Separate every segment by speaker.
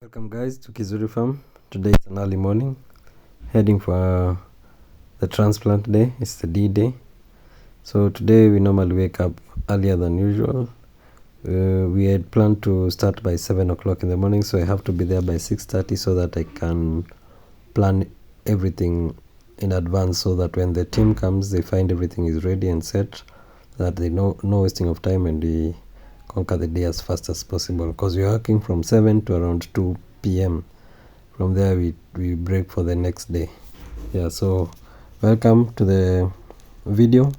Speaker 1: Welcome guys to Kizuri Farm. Today it's an early morning, heading for the transplant day. It's the D-Day. So today we normally wake up earlier than usual. We had planned to start by 7 o'clock in the morning, so I have to be there by 6:30 so that I can plan everything in advance, so that when the team comes they find everything is ready and set, that they no wasting of time and we conquer the day as fast as possible, because we're working from 7 to around 2 p.m. From there we break for the next day. So welcome to the video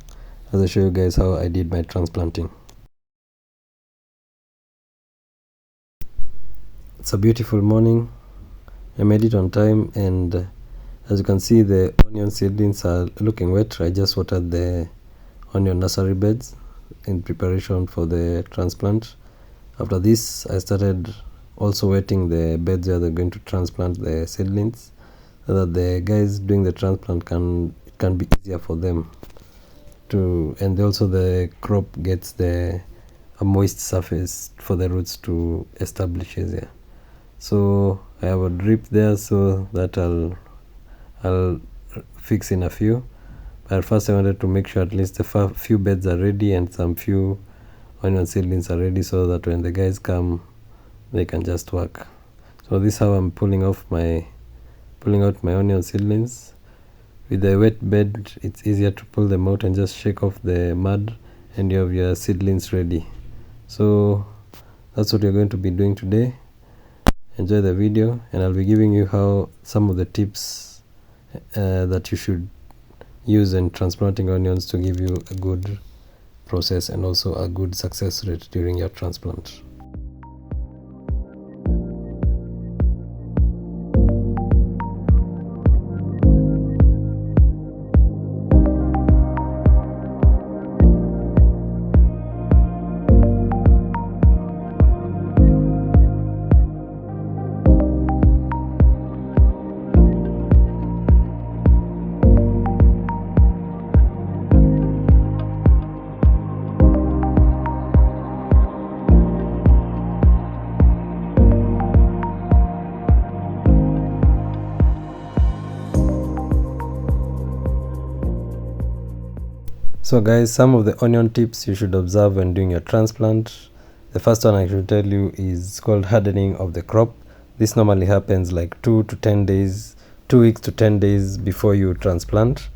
Speaker 1: as I show you guys how I did my transplanting. It's a beautiful morning. I made it on time, and as you can see, the onion seedlings are looking wet. I just watered the onion nursery beds in preparation for the transplant. After this, I started also wetting the beds where they're going to transplant the seedlings, so that the guys doing the transplant can be easier for them to, and also the crop gets a moist surface for the roots to establish easier. So I have a drip there, so that I'll fix in a few. But first I wanted to make sure at least the few beds are ready and some few onion seedlings are ready, so that when the guys come they can just work. So this is how I'm pulling out my onion seedlings. With the wet bed it's easier to pull them out and just shake off the mud, and you have your seedlings ready. So that's what you're going to be doing today. Enjoy the video, and I'll be giving you how some of the tips that you should use in transplanting onions to give you a good process and also a good success rate during your transplant. So guys, some of the onion tips you should observe when doing your transplant. The first one I should tell you is called hardening of the crop. This normally happens like 2 weeks to 10 days before you transplant.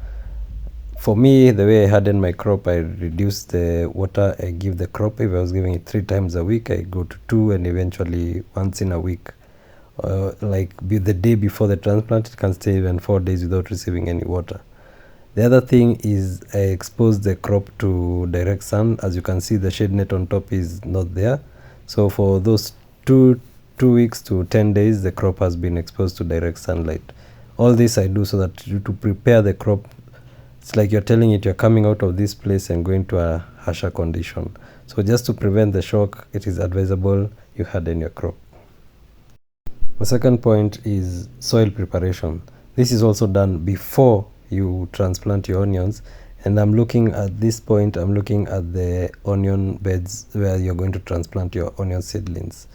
Speaker 1: For me, the way I harden my crop, I reduce the water I give the crop. If I was giving it 3 times a week, I go to 2 and eventually once in a week. Like the day before the transplant, it can stay even 4 days without receiving any water. The other thing is I expose the crop to direct sun. As you can see, the shade net on top is not there. So for those 2 weeks to 10 days, the crop has been exposed to direct sunlight. All this I do so that to prepare the crop. It's like you're telling it you're coming out of this place and going to a harsher condition. So just to prevent the shock, it is advisable you harden your crop. The second point is soil preparation. This is also done before you transplant your onions, and I'm looking at this point, I'm looking at the onion beds where you're going to transplant your onion seedlings.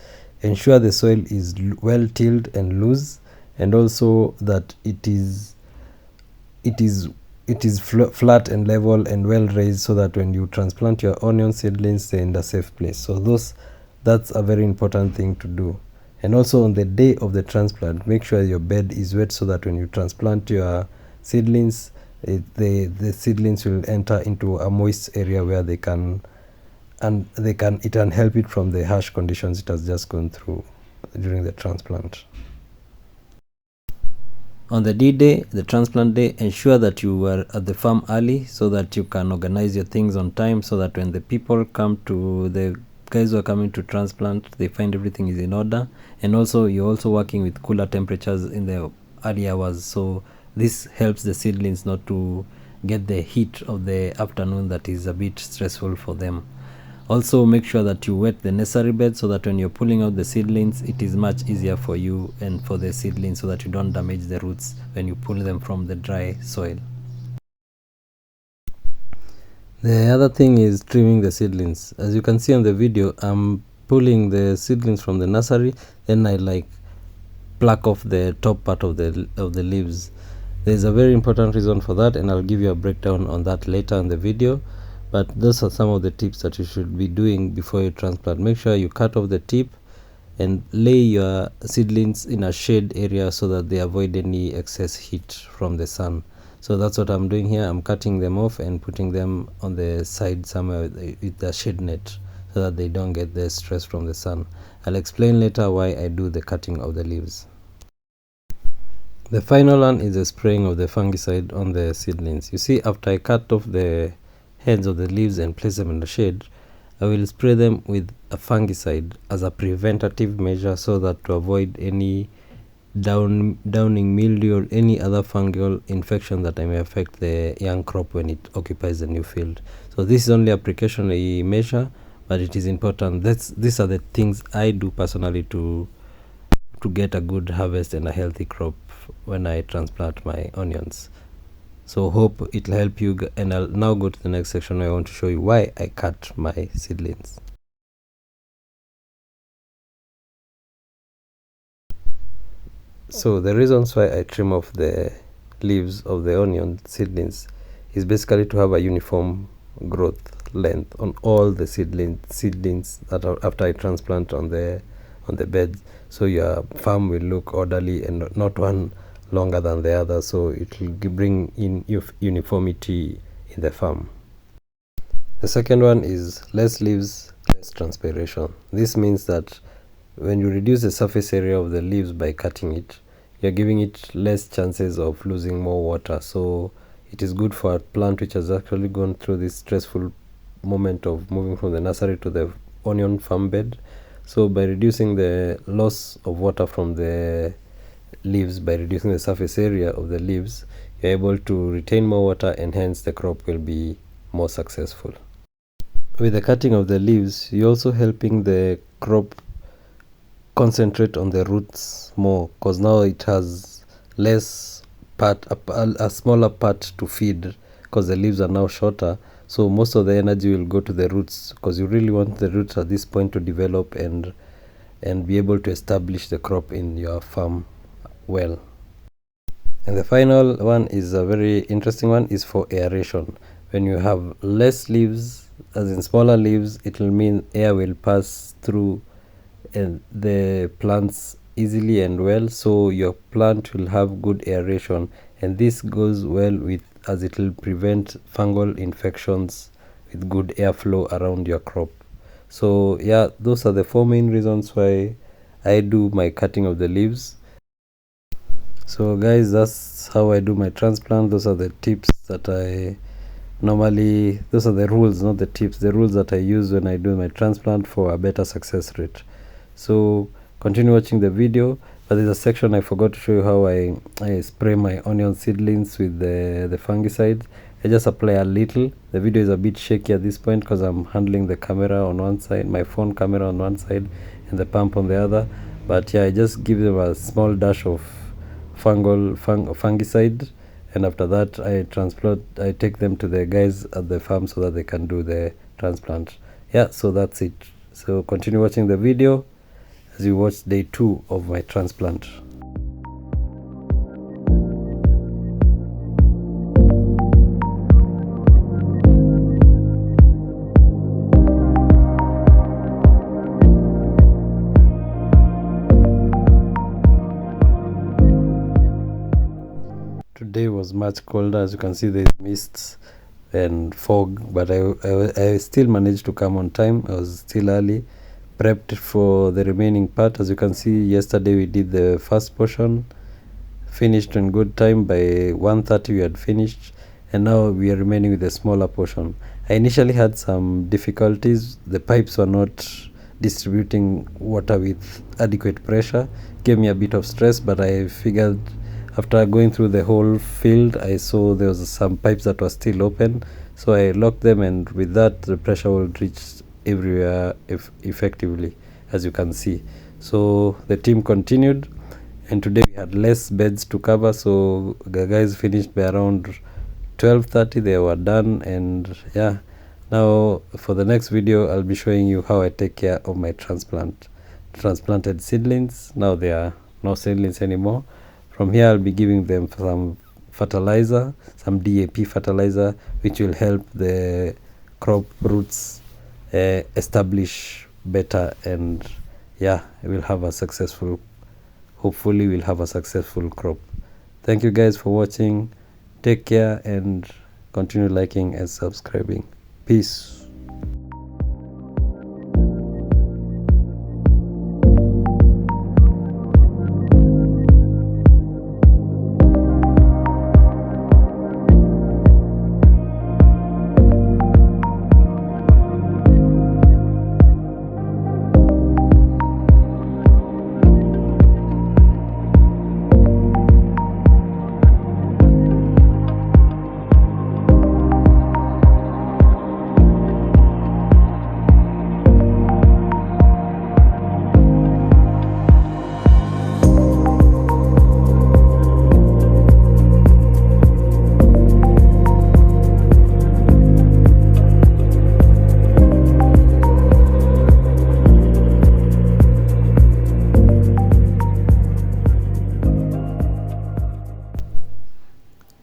Speaker 1: Ensure the soil is well tilled and loose, and also that it is flat and level and well raised, so that when you transplant your onion seedlings, they're in a safe place. So that's a very important thing to do. And also on the day of the transplant, make sure your bed is wet, so that when you transplant your seedlings, the seedlings will enter into a moist area where it can help it from the harsh conditions it has just gone through during the transplant. On the D-Day, the transplant day, ensure that you were at the farm early so that you can organize your things on time, so that when the people come to, the guys who are coming to transplant, they find everything is in order. And also you're also working with cooler temperatures in the early hours, so this helps the seedlings not to get the heat of the afternoon that is a bit stressful for them. Also make sure that you wet the nursery bed, so that when you're pulling out the seedlings, it is much easier for you and for the seedlings, so that you don't damage the roots when you pull them from the dry soil. The other thing is trimming the seedlings. As you can see on the video, I'm pulling the seedlings from the nursery, then I pluck off the top part of the leaves. There's a very important reason for that, and I'll give you a breakdown on that later in the video. But those are some of the tips that you should be doing before you transplant. Make sure you cut off the tip and lay your seedlings in a shade area so that they avoid any excess heat from the sun. So that's what I'm doing here. I'm cutting them off and putting them on the side somewhere with the shade net so that they don't get the stress from the sun. I'll explain later why I do the cutting of the leaves. The final one is the spraying of the fungicide on the seedlings. You see, after I cut off the heads of the leaves and place them in the shade, I will spray them with a fungicide as a preventative measure so that to avoid any downing mildew or any other fungal infection that may affect the young crop when it occupies the new field. So this is only a precautionary measure, but it is important. These are the things I do personally to get a good harvest and a healthy crop when I transplant my onions. So hope it'll help you, and I'll now go to the next section where I want to show you why I cut my seedlings. So the reasons why I trim off the leaves of the onion seedlings is basically to have a uniform growth length on all the seedlings that are after I transplant on the beds, so your farm will look orderly and not one longer than the other, so it will bring in uniformity in the farm. The second one is less leaves, less transpiration. This means that when you reduce the surface area of the leaves by cutting it, you're giving it less chances of losing more water. So it is good for a plant which has actually gone through this stressful moment of moving from the nursery to the onion farm bed. So by reducing the loss of water from the leaves, by reducing the surface area of the leaves, you're able to retain more water, and hence the crop will be more successful. With the cutting of the leaves, you're also helping the crop concentrate on the roots more, because now it has less part, a smaller part to feed, because the leaves are now shorter. So most of the energy will go to the roots, because you really want the roots at this point to develop and be able to establish the crop in your farm well. And the final one is a very interesting one, is for aeration. When you have less leaves, as in smaller leaves, it will mean air will pass through the plants easily and well, so your plant will have good aeration, and this goes well with, as it will prevent fungal infections with good airflow around your crop. So yeah, those are the 4 main reasons why I do my cutting of the leaves. So guys, that's how I do my transplant. Those are the tips that I normally, those are the rules, not the tips, the rules that I use when I do my transplant for a better success rate. So continue watching the video, but there's a section I forgot to show you how I spray my onion seedlings with the fungicide. I just apply a little. The video is a bit shaky at this point because I'm handling the camera on one side, my phone camera on one side, and the pump on the other. But yeah, I just give them a small dash of fungicide, and after that I take them to the guys at the farm so that they can do the transplant. Yeah, so that's it. So continue watching the video as you watch day 2 of my transplant. Today was much colder. As you can see, there's mist and fog, but I still managed to come on time. I was still early, prepped for the remaining part. As you can see, yesterday we did the first portion, finished in good time. By 1:30 we had finished, and now we are remaining with the smaller portion. I initially had some difficulties. The pipes were not distributing water with adequate pressure. Gave me a bit of stress, but I figured after going through the whole field, I saw there was some pipes that were still open, so I locked them, and with that the pressure will reach everywhere effectively, as you can see. So the team continued, and today we had less beds to cover, so the guys finished by around 12:30. They were done, and yeah, now for the next video I'll be showing you how I take care of my transplanted seedlings. Now they are no seedlings anymore. From here I'll be giving them some fertilizer, some DAP fertilizer, which will help the crop roots establish better, and yeah, we'll have a successful, hopefully we'll have a successful crop. Thank you guys for watching. Take care and continue liking and subscribing. Peace.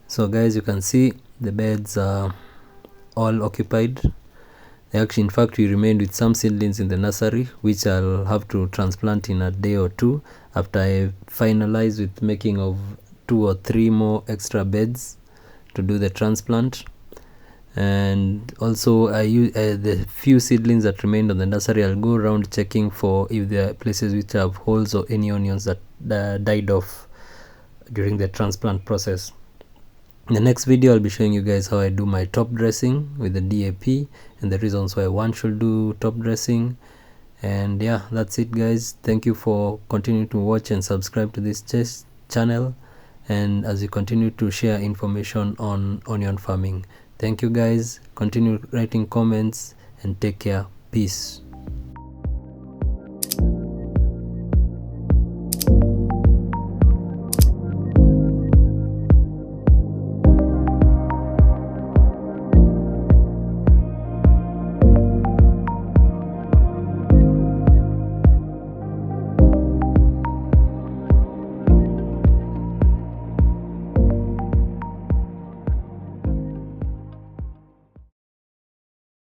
Speaker 1: So guys, you can see the beds are all occupied. Actually, in fact, we remained with some seedlings in the nursery, which I'll have to transplant in a day or two after I finalize with making of 2 or 3 more extra beds to do the transplant. And also I use the few seedlings that remained on the nursery. I'll go around checking for if there are places which have holes or any onions that died off during the transplant process. In the next video, I'll be showing you guys how I do my top dressing with the DAP and the reasons why one should do top dressing. And yeah, that's it guys. Thank you for continuing to watch and subscribe to this channel, and as you continue to share information on onion farming. Thank you guys. Continue writing comments and take care. Peace.